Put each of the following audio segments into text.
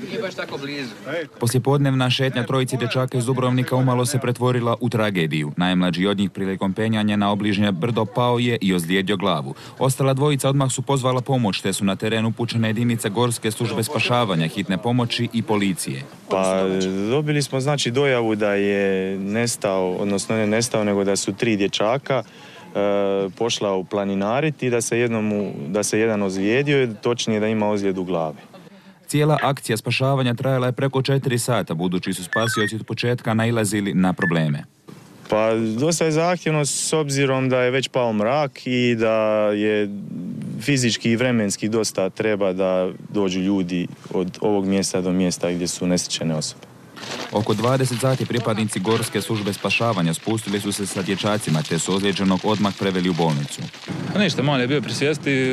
Nije baš tako blizu. Poslijepodnevna šetnja trojici dječaka iz Dubrovnika umalo se pretvorila u tragediju. Najmlađi od njih prilikom penjanja na obližnje brdo pao je i ozlijedio glavu. Ostala dvojica odmah su pozvala pomoć, te su na teren upućene jedinice Gorske službe spašavanja, hitne pomoći i policije. Pa dobili smo znači dojavu da je nestao, odnosno ne nestao, nego da su 3 dječaka pošla u planinariti i da se jedan ozlijedio, točnije da ima ozljedu glave. Cijela akcija spašavanja trajala je preko 4 sata, budući su spasioci od početka nailazili na probleme. Pa dosta je zahtjevno s obzirom da je već pao mrak i da je fizički i vremenski dosta treba da dođu ljudi od ovog mjesta do mjesta gdje su nesrećene osobe. Oko 20 sati pripadnici Gorske službe spašavanja spustili su se sa dječacima, te su ozlijeđenog odmah preveli u bolnicu. Ništa, mali je bio pri svijesti,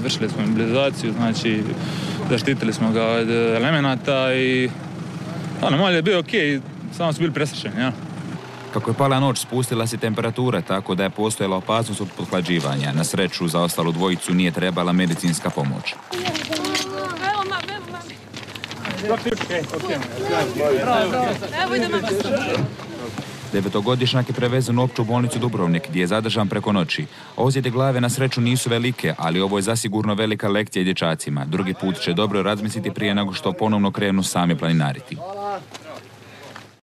vršili smo mobilizaciju, znači zaštitili smo ga od elemenata i mali je bio okej, samo su bili presrećeni, ja. Kako je pala noć, spustila se temperatura, tako da je postojala opasnost od pothlađivanja. Na sreću, za ostalu dvojicu nije trebala medicinska pomoć. Devetogodišnjak je prevezen u opću bolnicu Dubrovnik, gdje je zadržan preko noći. Ozljede glave na sreću nisu velike, ali ovo je zasigurno velika lekcija dječacima. Drugi put će dobro razmisliti prije nego što ponovno krenu sami planinariti.